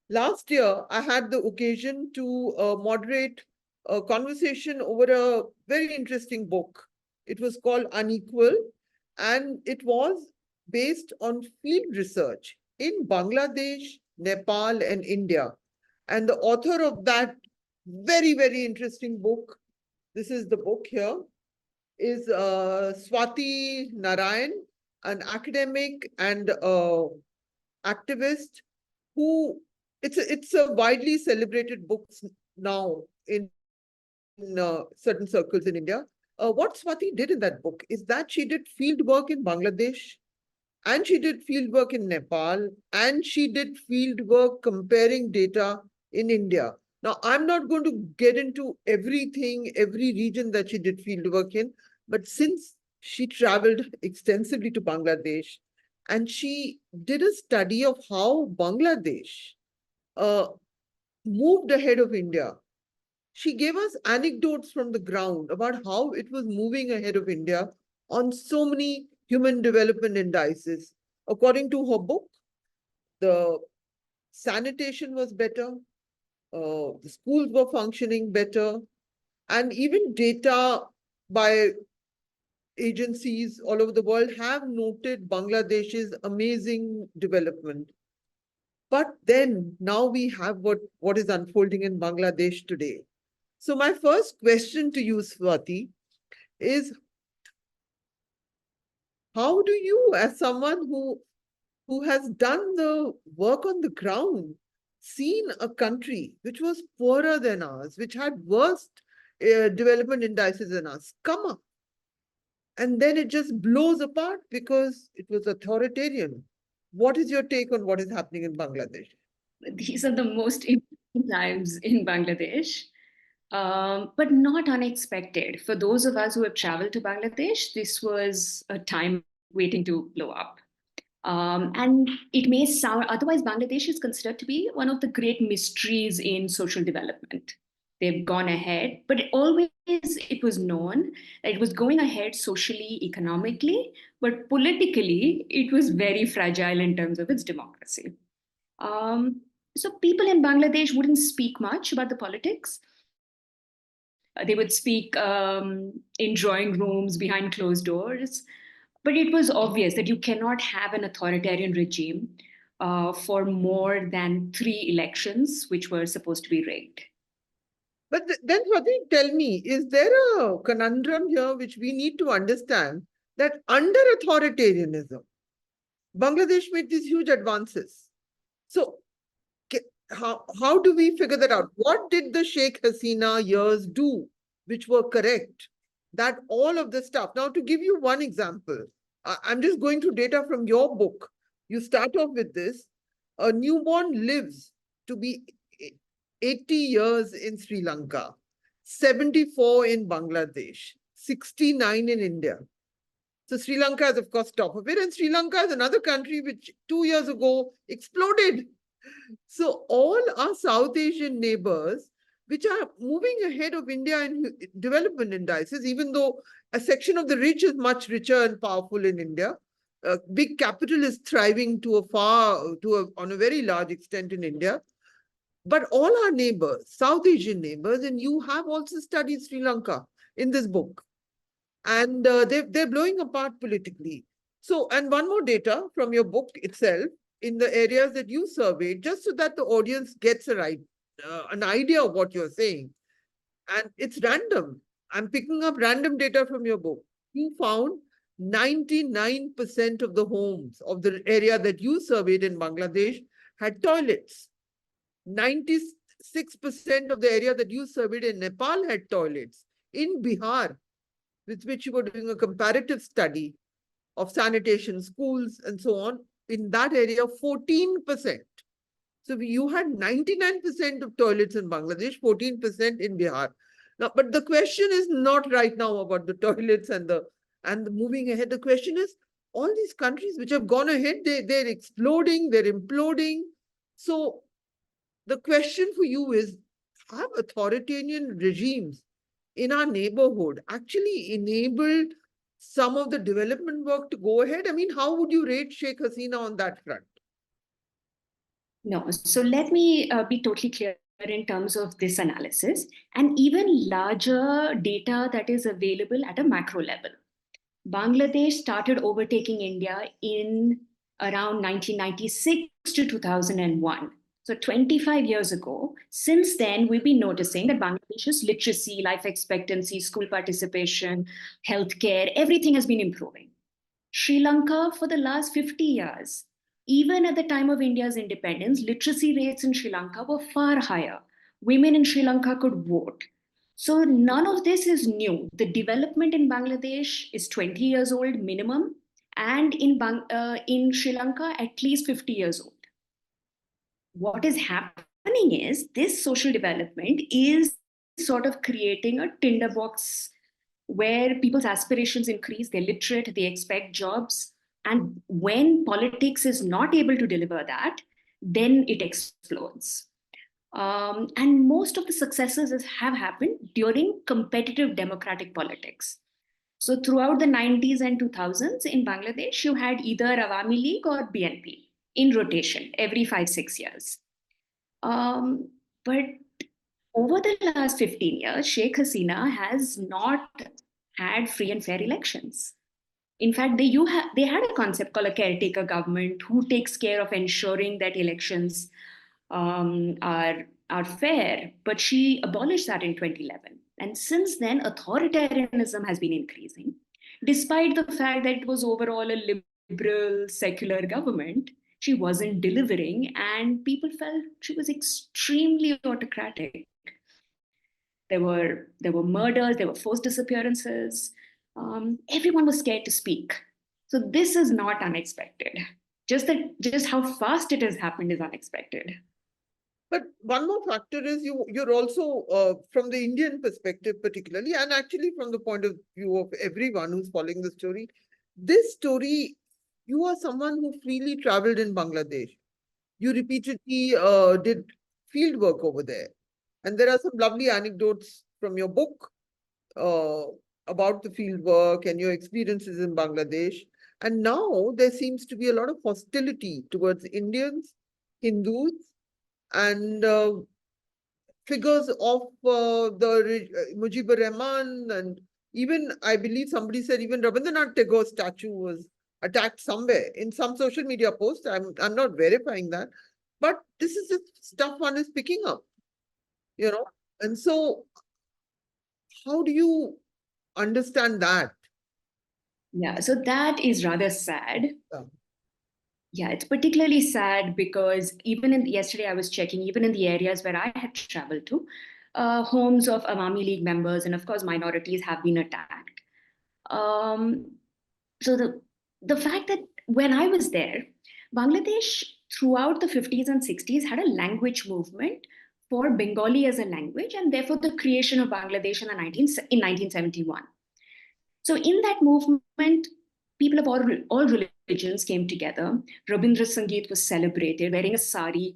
Last year, I had the occasion to moderate a conversation over a very interesting book. It was called Unequal, and it was based on field research in Bangladesh, Nepal, and India. And the author of that very, very interesting book, this is the book here, is Swati Narayan, an academic and activist who it's a widely celebrated book now in certain circles in India. What Swati did in that book is that she did field work in Bangladesh, and she did field work in Nepal, and she did field work comparing data in India. Now, I'm not going to get into everything, every region that she did field work in, but since she traveled extensively to Bangladesh, and she did a study of how Bangladesh uh, moved ahead of India. She gave us anecdotes from the ground about how it was moving ahead of India on so many human development indices. According to her book, the sanitation was better, the schools were functioning better, and even data by agencies all over the world have noted Bangladesh's amazing development. But then now we have what is unfolding in Bangladesh today. So my first question to you, Swati, is how do you, as someone who has done the work on the ground, seen a country which was poorer than ours, which had worse development indices than us, come up, and then it just blows apart because it was authoritarian? What is your take on what is happening in Bangladesh? These are the most important times in Bangladesh, but not unexpected. For those of us who have traveled to Bangladesh, this was a time waiting to blow up. And it may sound, otherwise, Bangladesh is considered to be one of the great mysteries in social development. They've gone ahead, but it was known that it was going ahead socially, economically, but politically, it was very fragile in terms of its democracy. Um, so people in Bangladesh wouldn't speak much about the politics. They would speak in drawing rooms behind closed doors. But it was obvious that you cannot have an authoritarian regime for more than 3 elections, which were supposed to be rigged. But then, Swati, tell me, is there a conundrum here which we need to understand that under authoritarianism, Bangladesh made these huge advances? So, how do we figure that out? What did the Sheikh Hasina years do which were correct? That all of the stuff. Now, to give you one example, I'm just going through data from your book. You start off with this. A newborn lives to be 80 years in Sri Lanka, 74 in Bangladesh, 69 in India. So Sri Lanka is, of course, top of it. And Sri Lanka is another country which 2 years ago exploded. So all our South Asian neighbors, which are moving ahead of India in development indices, even though a section of the rich is much richer and powerful in India, big capital is thriving on a very large extent in India. But all our neighbors, South Asian neighbors, and you have also studied Sri Lanka in this book, and they're blowing apart politically. So, and one more data from your book itself in the areas that you surveyed, just so that the audience gets an idea of what you're saying. And it's random. I'm picking up random data from your book. You found 99% of the homes of the area that you surveyed in Bangladesh had toilets. 96% of the area that you surveyed in Nepal had toilets. In Bihar, with which you were doing a comparative study of sanitation, schools, and so on, in that area, 14%. So you had 99% of toilets in Bangladesh, 14% in Bihar. Now, but the question is not right now about the toilets and the moving ahead. The question is all these countries which have gone ahead, they're exploding, they're imploding. So the question for you is, have authoritarian regimes in our neighborhood actually enabled some of the development work to go ahead? I mean, how would you rate Sheikh Hasina on that front? No. So let me be totally clear in terms of this analysis and even larger data that is available at a macro level. Bangladesh started overtaking India in around 1996 to 2001. So 25 years ago. Since then, we've been noticing that Bangladesh's literacy, life expectancy, school participation, healthcare, everything has been improving. Sri Lanka, for the last 50 years, even at the time of India's independence, literacy rates in Sri Lanka were far higher. Women in Sri Lanka could vote. So none of this is new. The development in Bangladesh is 20 years old minimum, and in Sri Lanka, at least 50 years old. What is happening is this social development is sort of creating a tinderbox where people's aspirations increase, they're literate, they expect jobs. And when politics is not able to deliver that, then it explodes. And most of the successes have happened during competitive democratic politics. So throughout the 90s and 2000s in Bangladesh, you had either Awami League or BNP in rotation every 5, 6 years. But over the last 15 years, Sheikh Hasina has not had free and fair elections. In fact, they had a concept called a caretaker government who takes care of ensuring that elections are fair, but she abolished that in 2011. And since then, authoritarianism has been increasing, despite the fact that it was overall a liberal, secular government. She wasn't delivering, and people felt she was extremely autocratic. There were murders, there were forced disappearances. Everyone was scared to speak. So this is not unexpected. Just how fast it has happened is unexpected. But one more factor is you're also from the Indian perspective particularly, and actually from the point of view of everyone who's following the story, this story, you are someone who freely traveled in Bangladesh. You repeatedly did field work over there. And there are some lovely anecdotes from your book uh, about the field work and your experiences in Bangladesh. And now there seems to be a lot of hostility towards Indians, Hindus, and figures of Mujibur Rahman, and even I believe somebody said even Rabindranath Tagore's statue was attacked somewhere in some social media post. I'm not verifying that, but this is the stuff one is picking up, you know. And so, how do you understand that? Yeah, so that is rather sad. Yeah. Yeah, it's particularly sad because yesterday I was checking, even in the areas where I had traveled to, homes of Awami League members and of course minorities have been attacked. Um, so the fact that when I was there, Bangladesh throughout the 50s and 60s had a language movement for Bengali as a language, and therefore the creation of Bangladesh in 1971. So in that movement, people of all religions came together. Rabindra Sangeet was celebrated, wearing a sari,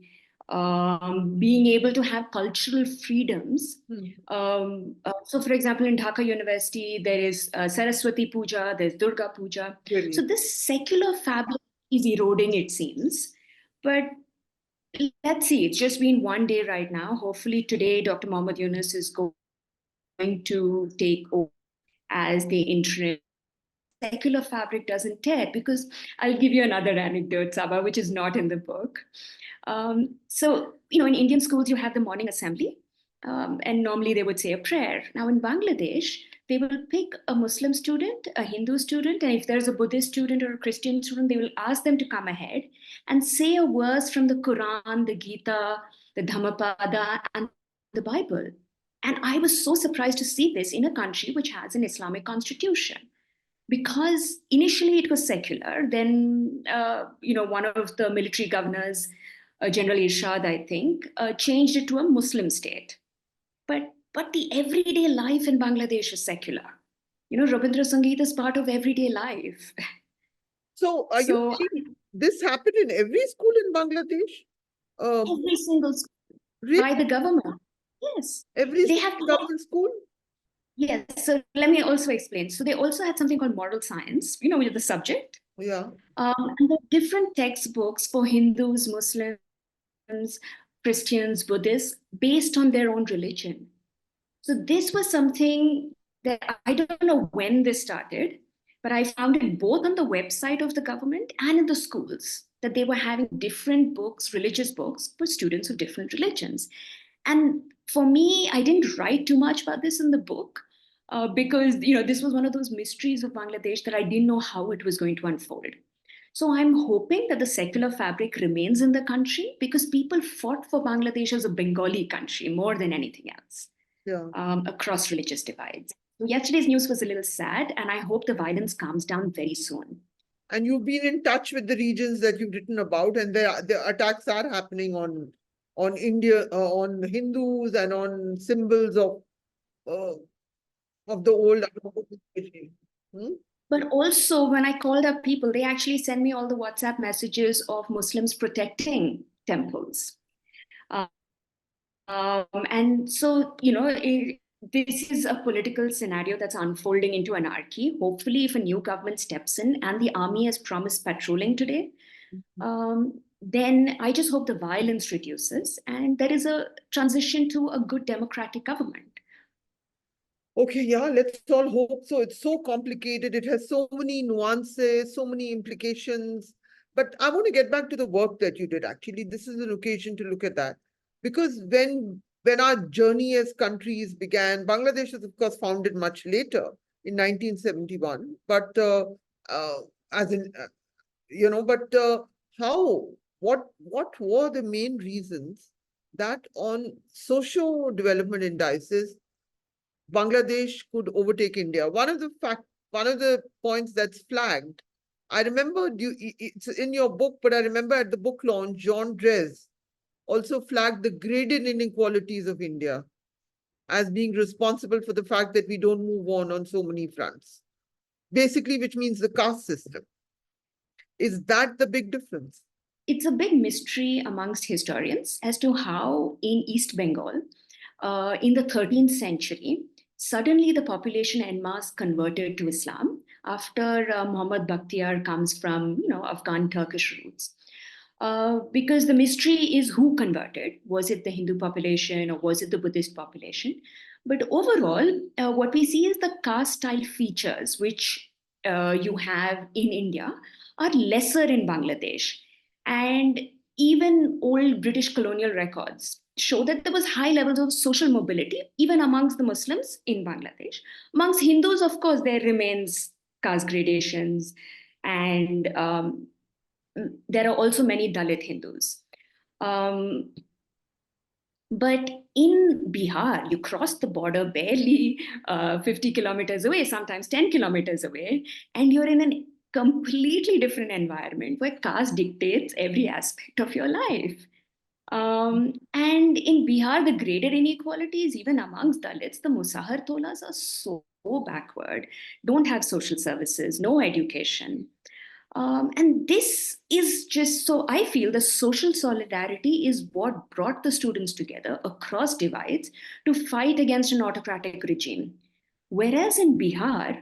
being able to have cultural freedoms. So, for example, in Dhaka University, there is Saraswati Puja, there's Durga Puja. Really? So this secular fabric is eroding, it seems. But let's see, it's just been one day right now. Hopefully today, Dr. Mohammed Yunus is going to take over as the interim. Secular fabric doesn't tear, because I'll give you another anecdote, Saba, which is not in the book. So, in Indian schools, you have the morning assembly, and normally they would say a prayer. Now, in Bangladesh, they will pick a Muslim student, a Hindu student, and if there's a Buddhist student or a Christian student, they will ask them to come ahead and say a verse from the Quran, the Gita, the Dhammapada, and the Bible. And I was so surprised to see this in a country which has an Islamic constitution, because initially it was secular. Then, one of the military governors, General Irshad, I think, changed it to a Muslim state. But the everyday life in Bangladesh is secular. Rabindra Sangeet is part of everyday life. So, are you So saying this happened in every school in Bangladesh? every single school Really? by the government. Yes, Every they have government school? Yes. So let me also explain. So they also had something called moral science, which is the subject. Yeah. And there are different textbooks for Hindus, Muslims, Christians, Buddhists, based on their own religion. So this was something that I don't know when this started, but I found it both on the website of the government and in the schools, that they were having different books, religious books, for students of different religions. And for me, I didn't write too much about this in the book because this was one of those mysteries of Bangladesh that I didn't know how it was going to unfold. So I'm hoping that the secular fabric remains in the country because people fought for Bangladesh as a Bengali country more than anything else, Yeah. across religious divides. So yesterday's news was a little sad, and I hope the violence calms down very soon. And you've been in touch with the regions that you've written about, and the attacks are happening on India, on Hindus, and on symbols of the old. Hmm? But also, when I called up people, they actually send me all the WhatsApp messages of Muslims protecting temples. And so, this is a political scenario that's unfolding into anarchy. Hopefully, if a new government steps in and the army has promised patrolling today, then I just hope the violence reduces and there is a transition to a good democratic government. Okay, yeah, let's all hope so. It's so complicated. It has so many nuances, so many implications. But I want to get back to the work that you did. Actually, this is an occasion to look at that. Because when our journey as countries began, Bangladesh was, of course, founded much later in 1971. But as in, but what were the main reasons that on socio development indices, Bangladesh could overtake India? One of the points that's flagged, I remember it's in your book, but I remember at the book launch, John Drez also flagged the graded inequalities of India as being responsible for the fact that we don't move on so many fronts. Basically, which means the caste system. Is that the big difference? It's a big mystery amongst historians as to how in East Bengal, in the 13th century, suddenly the population en masse converted to Islam after Muhammad Bakhtiar comes from Afghan Turkish roots. Because the mystery is who converted. Was it the Hindu population or was it the Buddhist population? But overall, what we see is the caste style features which you have in India are lesser in Bangladesh. And even old British colonial records show that there was high levels of social mobility, even amongst the Muslims in Bangladesh. Amongst Hindus, of course, there remains caste gradations, and there are also many Dalit Hindus. But in Bihar, you cross the border barely 50 kilometers away, sometimes 10 kilometers away, and you're in a completely different environment where caste dictates every aspect of your life. And in Bihar, the graded inequalities, even amongst Dalits, the Musahar Tolas are so backward, don't have social services, no education. And this is just so I feel the social solidarity is what brought the students together across divides to fight against an autocratic regime. Whereas in Bihar,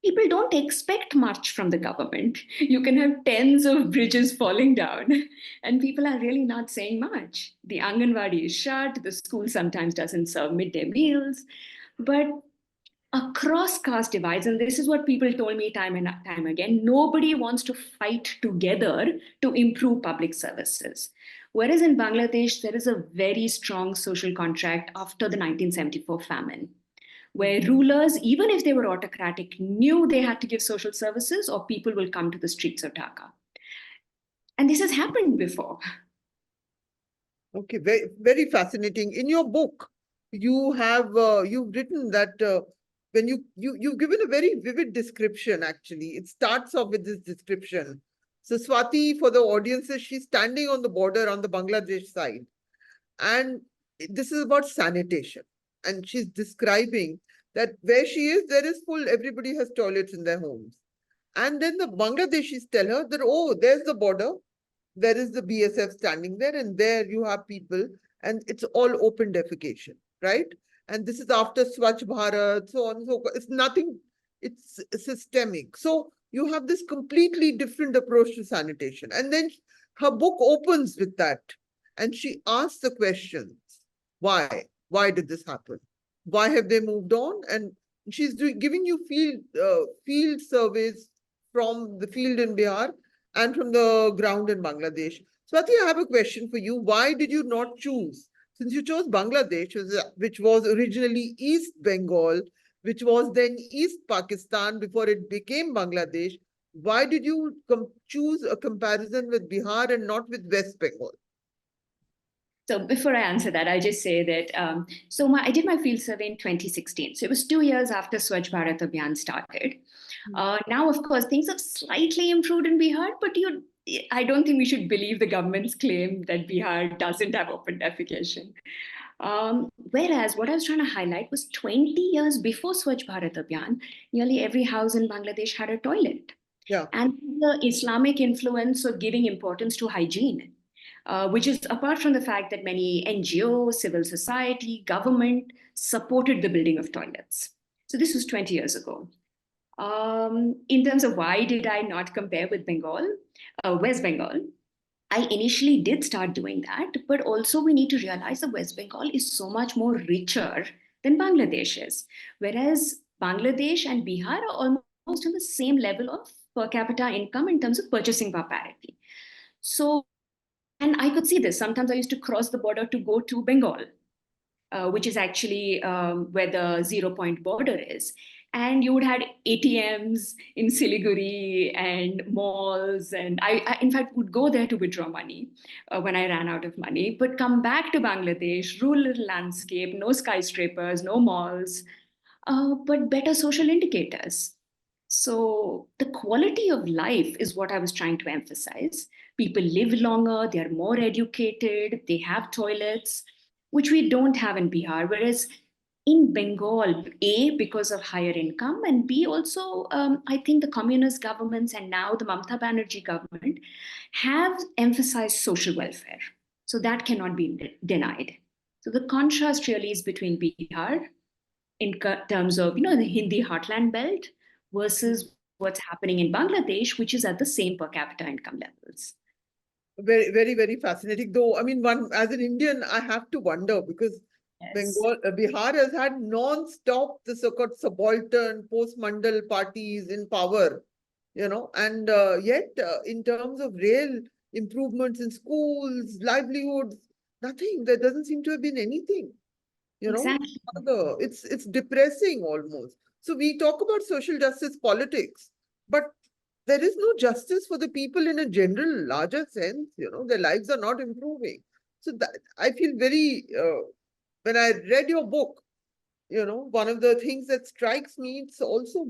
people don't expect much from the government. You can have tens of bridges falling down, and people are really not saying much. The Anganwadi is shut, the school sometimes doesn't serve midday meals, but across caste divides, and this is what people told me time and time again, nobody wants to fight together to improve public services. Whereas in Bangladesh, there is a very strong social contract after the 1974 famine, where rulers, even if they were autocratic, knew they had to give social services or people will come to the streets of Dhaka. And this has happened before. Okay, very, very fascinating. In your book, you've written that when you've given a very vivid description. Actually, it starts off with this description. So Swati, for the audiences, she's standing on the border on the Bangladesh side, and this is about sanitation, and she's describing that where she is, there is full. Everybody has toilets in their homes, and then the Bangladeshis tell her that, oh, there's the border. There is the BSF standing there, and there you have people, and it's all open defecation, right? And this is after Swachh Bharat, so on and so forth. It's nothing, it's systemic. So you have this completely different approach to sanitation. And then her book opens with that. and she asks the questions. Why? Why did this happen? Why have they moved on? And she's giving you field surveys from the field in Bihar and from the ground in Bangladesh. Swati, I have a question for you. Why did you not choose? Since you chose Bangladesh, which was originally East Bengal, which was then East Pakistan before it became Bangladesh, why did you choose a comparison with Bihar and not with West Bengal? So before I answer that, I'll just say that I did my field survey in 2016. So it was 2 years after Swachh Bharat Abhiyan started. Now, of course, things have slightly improved in Bihar, but I don't think we should believe the government's claim that Bihar doesn't have open defecation. Whereas what I was trying to highlight was 20 years before Swachh Bharat Abhiyan, nearly every house in Bangladesh had a toilet. Yeah. And the Islamic influence of giving importance to hygiene, which is apart from the fact that many NGOs, civil society, government supported the building of toilets. So this was 20 years ago. In terms of why did I not compare with West Bengal, I initially did start doing that, but also we need to realize that West Bengal is so much more richer than Bangladesh is. Whereas Bangladesh and Bihar are almost on the same level of per capita income in terms of purchasing power parity. So, and I could see this. Sometimes I used to cross the border to go to Bengal, which is actually where the 0 point border is. And you would have ATMs in Siliguri and malls. And I in fact, would go there to withdraw money when I ran out of money, but come back to Bangladesh, rural landscape, no skyscrapers, no malls, but better social indicators. So the quality of life is what I was trying to emphasize. People live longer, they're more educated, they have toilets, which we don't have in Bihar. Whereas in Bengal, A, because of higher income, and B, also, I think the communist governments and now the Mamata Banerjee government have emphasized social welfare. So that cannot be denied. So the contrast really is between Bihar in terms of, the Hindi heartland belt versus what's happening in Bangladesh, which is at the same per capita income levels. Very, very, very fascinating. Though, I mean, as an Indian, I have to wonder because Yes. Bihar has had non-stop the so-called subaltern post-Mandal parties in power, and yet in terms of real improvements in schools, livelihoods, nothing. There doesn't seem to have been anything. Exactly. It's depressing almost. So we talk about social justice politics, but there is no justice for the people in a general, larger sense. Their lives are not improving. So that I feel very when I read your book, one of the things that strikes me, it's also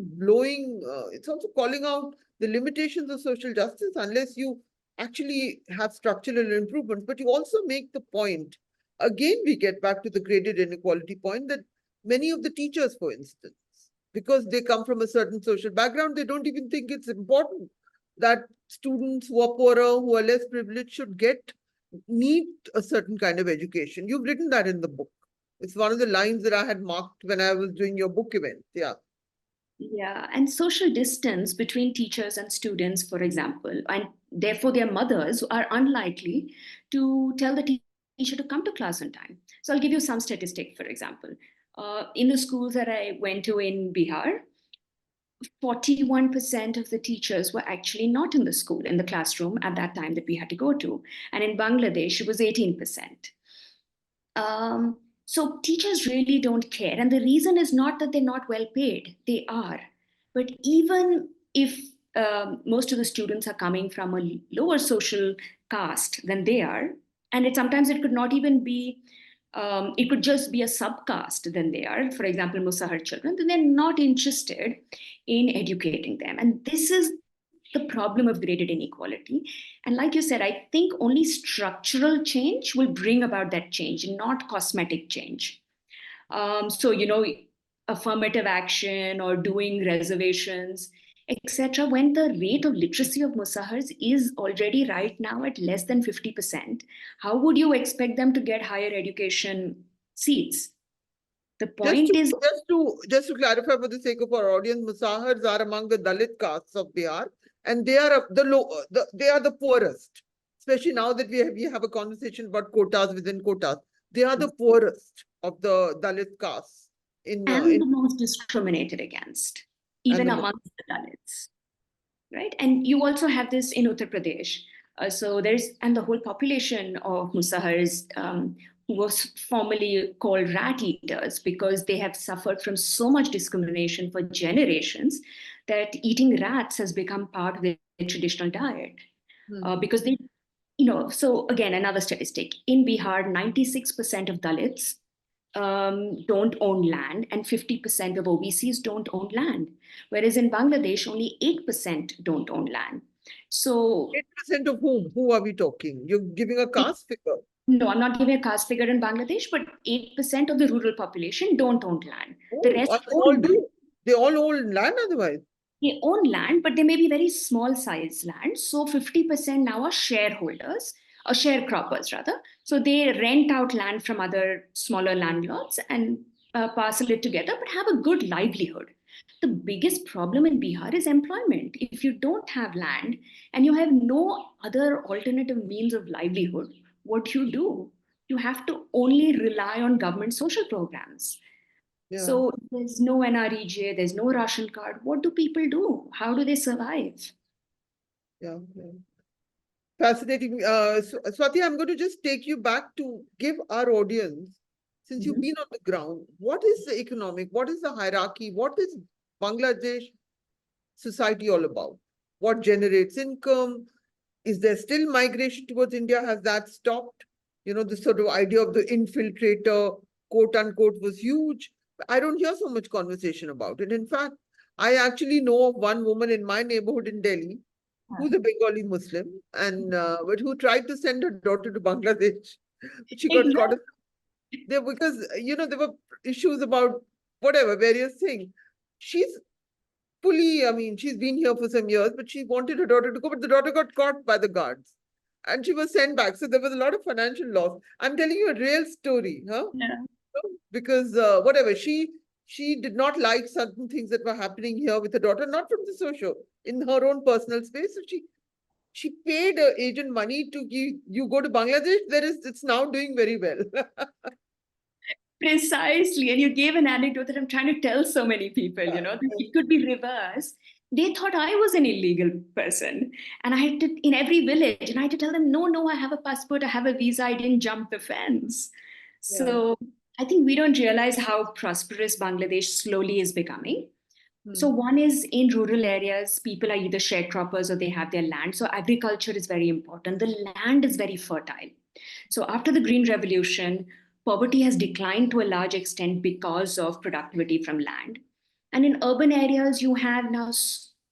it's also calling out the limitations of social justice unless you actually have structural improvements. But you also make the point, again, we get back to the graded inequality point that many of the teachers, for instance, because they come from a certain social background, they don't even think it's important that students who are poorer, who are less privileged need a certain kind of education. You've written that in the book. It's one of the lines that I had marked when I was doing your book event. Yeah. Yeah, and social distance between teachers and students, for example, and therefore their mothers are unlikely to tell the teacher to come to class on time. So I'll give you some statistic, for example. In the schools that I went to in Bihar, 41% of the teachers were actually not in the school, in the classroom at that time that we had to go to. And in Bangladesh, it was 18%. So teachers really don't care. And the reason is not that they're not well paid, they are. But even if most of the students are coming from a lower social caste than they are, and sometimes it could not even be, it could just be a subcaste than they are, for example, Musahar children, then they're not interested in educating them. And this is the problem of graded inequality. And like you said, I think only structural change will bring about that change, not cosmetic change. So, affirmative action or doing reservations, etc. When the rate of literacy of Musahars is already right now at less than 50%, how would you expect them to get higher education seats? The point is just to clarify for the sake of our audience, Musahars are among the Dalit castes of Bihar, and they are they are the poorest. especially now that we have a conversation about quotas within quotas. They are the poorest of the Dalit castes And the most discriminated against, and even the amongst the Dalits, right? And you also have this in Uttar Pradesh. And the whole population of Musahars, who was formerly called rat eaters because they have suffered from so much discrimination for generations that eating rats has become part of their traditional diet. Because they, so again, another statistic in Bihar, 96% of Dalits don't own land, and 50% of OBCs don't own land. Whereas in Bangladesh, only 8% don't own land. So, 8% of whom? Who are we talking? You're giving a caste figure. no, I'm not giving a caste figure in Bangladesh, but 8% of the rural population don't own land. The Oh, rest they all own land. do. They all own land otherwise. They own land, but they may be very small size land. So 50% now are shareholders or sharecroppers rather. So they rent out land from other smaller landlords and parcel it together, but have a good livelihood. The biggest problem in Bihar is employment. If you don't have land and you have no other alternative means of livelihood, what do? You have to only rely on government social programs. Yeah, So there's no NREJ, there's no ration card. What do people do? How do they survive? yeah. Fascinating. Swati, I'm going to just take you back to give our audience, since you've Mhm. been on the ground, what is the economic, what is the hierarchy, what is Bangladesh society all about? What generates income? Is there still migration towards India? Has that stopped? The sort of idea of the infiltrator, quote unquote, was huge. I don't hear so much conversation about it. In fact, I actually know of one woman in my neighborhood in Delhi who's a Bengali Muslim, and but who tried to send her daughter to Bangladesh, but she got caught Exactly. there because there were issues about whatever various things. She's fully, I mean, she's been here for some years, but she wanted her daughter to go, but the daughter got caught by the guards, and she was sent back. So there was a lot of financial loss. I'm telling you a real story, huh? Yeah. Because whatever she did not like certain things that were happening here with her daughter, not from the social, in her own personal space. So she paid her agent money to give you go to Bangladesh. It's now doing very well. Precisely. And you gave an anecdote that I'm trying to tell so many people, that it could be reversed. They thought I was an illegal person. And I had to, in every village, and I had to tell them, no, no, I have a passport, I have a visa, I didn't jump the fence. Yeah. So I think we don't realize how prosperous Bangladesh slowly is becoming. So one is in rural areas, people are either sharecroppers or they have their land. So agriculture is very important. The land is very fertile. So after the Green Revolution, poverty has declined to a large extent because of productivity from land. And in urban areas, you have now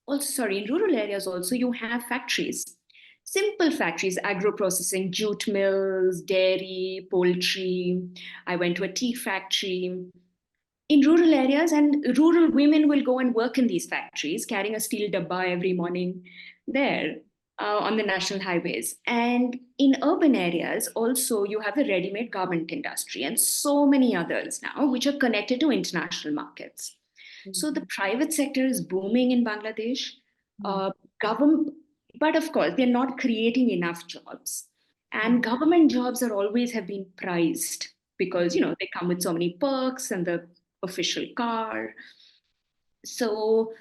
also, sorry, in rural areas also, you have factories. Simple factories, agro processing, jute mills, dairy, poultry. I went to a tea factory in rural areas, and rural women will go and work in these factories carrying a steel dabba every morning there on the national highways. And in urban areas also you have the ready-made garment industry and so many others now which are connected to international markets. So the private sector is booming in Bangladesh. uh, government, but of course they're not creating enough jobs, and government jobs are always have been prized because they come with so many perks and the official car. So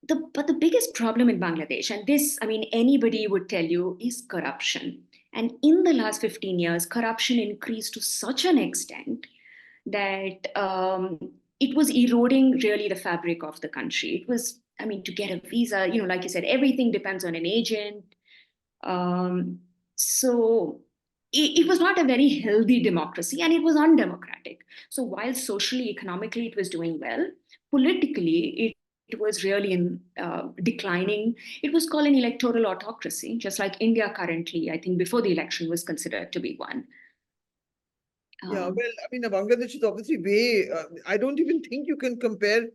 but the biggest problem in Bangladesh, and this, I mean, anybody would tell you, is corruption. And in the last 15 years, corruption increased to such an extent that it was eroding really the fabric of the country. It was, I mean, to get a visa, like you said, everything depends on an agent. Um, so it was not a very healthy democracy and it was undemocratic. So while socially, economically, it was doing well, politically, it was really in declining. It was called an electoral autocracy, just like India currently, I think before the election was considered to be one. Yeah, well, I mean, Bangladesh is obviously way. I don't even think you can compare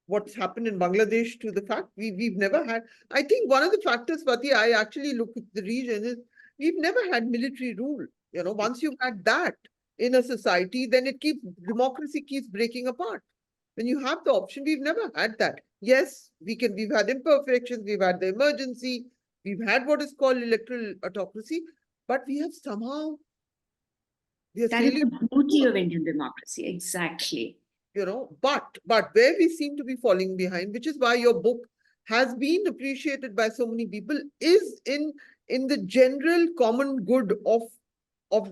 what's happened in Bangladesh to the fact we've never had. I think one of the factors, Swati, I actually look at the region is we've never had military rule. Once you've had that in a society, then democracy keeps breaking apart. When you have the option, we've never had that. Yes, we've had imperfections, we've had the emergency, We've had what is called electoral autocracy, but we have somehow, we are That is sailing, the beauty of Indian democracy. Exactly. but where we seem to be falling behind, which is why your book has been appreciated by so many people, is in the general common good of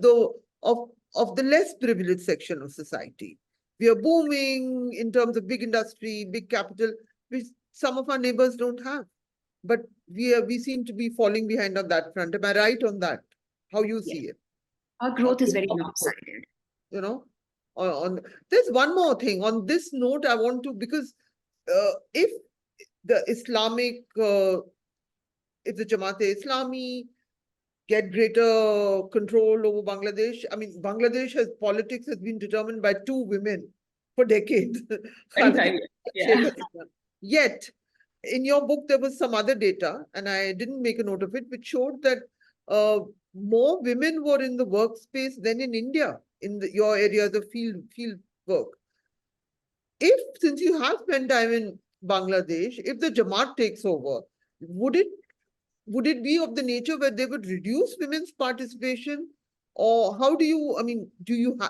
the of the less privileged section of society. We are booming in terms of big industry, big capital, which some of our neighbors don't have. But we seem to be falling behind on that front. Am I right on that? How you Yes. see it? Our growth is very lopsided. You know, on there's one more thing on this note. I want to, because if the if the Jamaat-e-Islami get greater control over Bangladesh. I mean, politics has been determined by two women for decades. 25 years. Sheikh Yeah. Hasina. Yet, in your book, there was some other data, and I didn't make a note of it, which showed that more women were in the workspace than in India, in your areas of field work. Since you have spent time in Bangladesh, if the Jamaat takes over, would it be of the nature where they would reduce women's participation? Or how do you, I mean,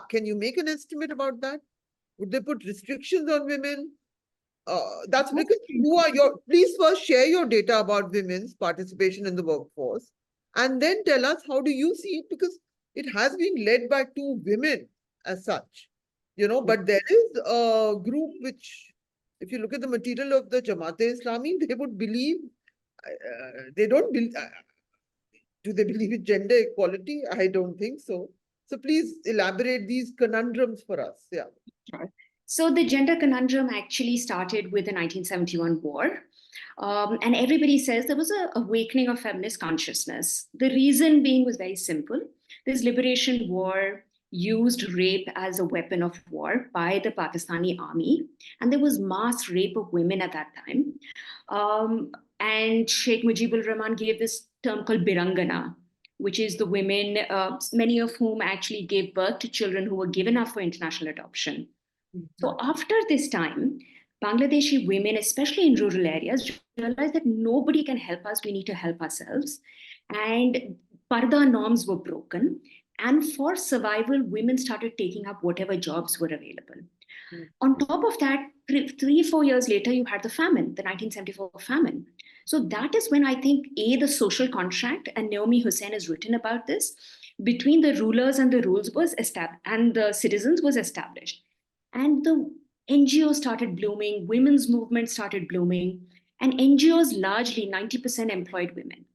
can you make an estimate about that? Would they put restrictions on women? That's because please first share your data about women's participation in the workforce and then tell us how do you see it, because it has been led by two women as such, but there is a group which, if you look at the material of the Jamaat-e-Islami, they would believe, they don't believe, do they believe in gender equality? I don't think so. So please elaborate these conundrums for us. Yeah. Sure. So the gender conundrum actually started with the 1971 war. And everybody says there was an awakening of feminist consciousness. The reason being was very simple. This liberation war used rape as a weapon of war by the Pakistani army. And there was mass rape of women at that time. And Sheikh Mujibur Rahman gave this term called Birangana, which is the women, many of whom actually gave birth to children who were given up for international adoption. So after this time, Bangladeshi women, especially in rural areas, realized that nobody can help us. We need to help ourselves. And Parda norms were broken. And for survival, women started taking up whatever jobs were available. On top of that, 4 years later, you had the famine, the 1974 famine. So that is when I think, the social contract, and Naomi Hussain has written about this, between the rulers and the rules was established, and the citizens was established. And the NGOs started blooming, women's movement started blooming, and NGOs largely 90% employed women.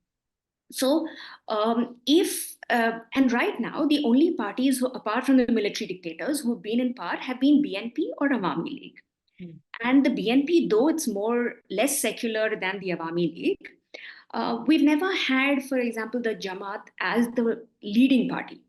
So, and right now, the only parties who, apart from the military dictators who have been in power, have been BNP or Awami League. And the BNP, though it's less secular than the Awami League, we've never had, for example, the Jamaat as the leading party.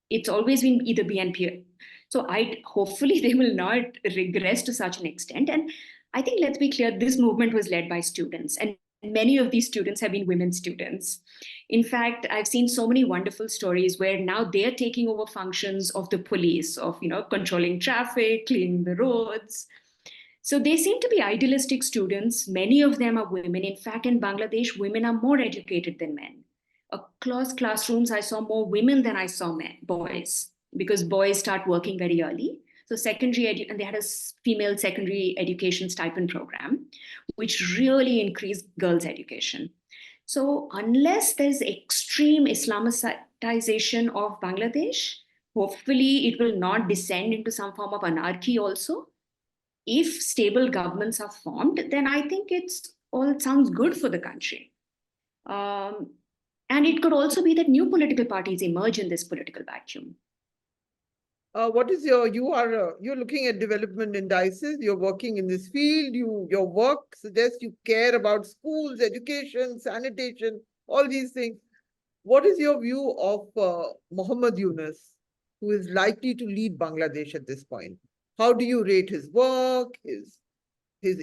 It's always been either BNP. So hopefully they will not regress to such an extent. And I think, let's be clear, this movement was led by students, and many of these students have been women students. In fact, I've seen so many wonderful stories where now they're taking over functions of the police, of controlling traffic, cleaning the roads. So they seem to be idealistic students. Many of them are women. In fact, in Bangladesh, women are more educated than men. Across classrooms, I saw more women than I saw boys, because boys start working very early. So and they had a female secondary education stipend program, which really increased girls' education. So unless there's extreme Islamicization of Bangladesh, hopefully it will not descend into some form of anarchy also. If stable governments are formed, then I think it sounds good for the country. And it could also be that new political parties emerge in this political vacuum. What is you're looking at development indices, you're working in this field, your work suggests you care about schools, education, sanitation, all these things. What is your view of Muhammad Yunus, who is likely to lead Bangladesh at this point? How do you rate his work, his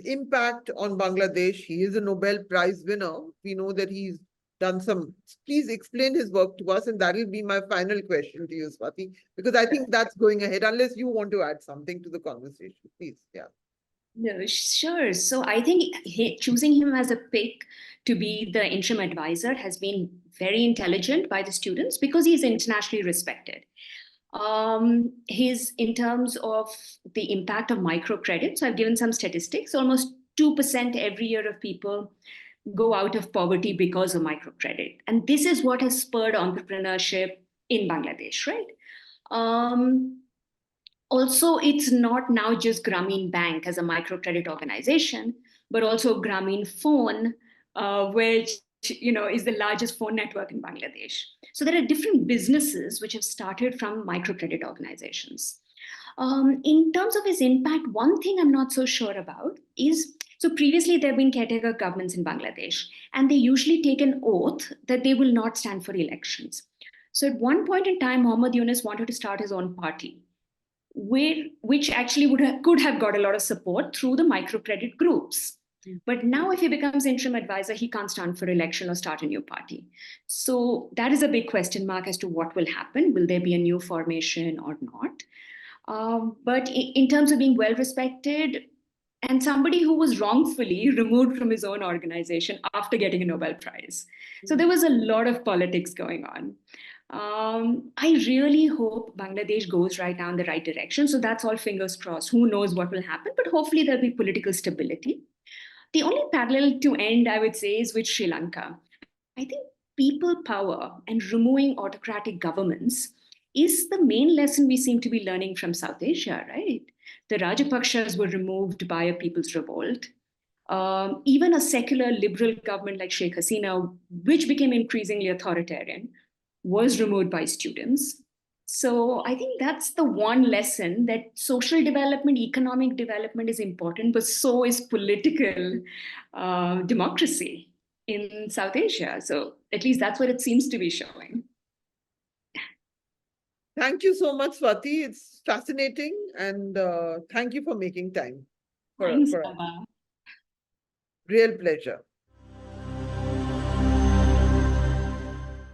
impact on Bangladesh? He is a Nobel Prize winner. We know that he's done some. Please explain his work to us, and that will be my final question to you, Swati, because I think that's going ahead, unless you want to add something to the conversation. Please, yeah. No, sure. So I think choosing him as a pick to be the interim advisor has been very intelligent by the students because he's internationally respected. His in terms of the impact of microcredit. So I've given some statistics. Almost 2% every year of people go out of poverty because of microcredit, and this is what has spurred entrepreneurship in Bangladesh, right? Um, Also, it's not now just Grameen Bank as a microcredit organization, but also Grameen Phone, which is the largest phone network in Bangladesh. So there are different businesses which have started from microcredit organizations. In terms of his impact, one thing I'm not so sure about is so previously there have been caretaker governments in Bangladesh, and they usually take an oath that they will not stand for elections. So at one point in time, Mohammad Yunus wanted to start his own party which actually could have got a lot of support through the microcredit groups. But now, if he becomes interim advisor, he can't stand for election or start a new party. So that is a big question mark as to what will happen. Will there be a new formation or not? But in terms of being well respected, and somebody who was wrongfully removed from his own organization after getting a Nobel Prize. So there was a lot of politics going on. I really hope Bangladesh goes right now in the right direction. So that's all fingers crossed. Who knows what will happen, but hopefully there'll be political stability. The only parallel to end, I would say, is with Sri Lanka. I think people power and removing autocratic governments is the main lesson we seem to be learning from South Asia, right? The Rajapakshas were removed by a people's revolt. Even a secular liberal government like Sheikh Hasina, which became increasingly authoritarian, was removed by students. So I think that's the one lesson that social development, economic development is important, but so is political democracy in South Asia. So at least that's what it seems to be showing. Thank you so much, Swati. It's fascinating, and thank you for making time Thanks, for us. Saba. Real pleasure.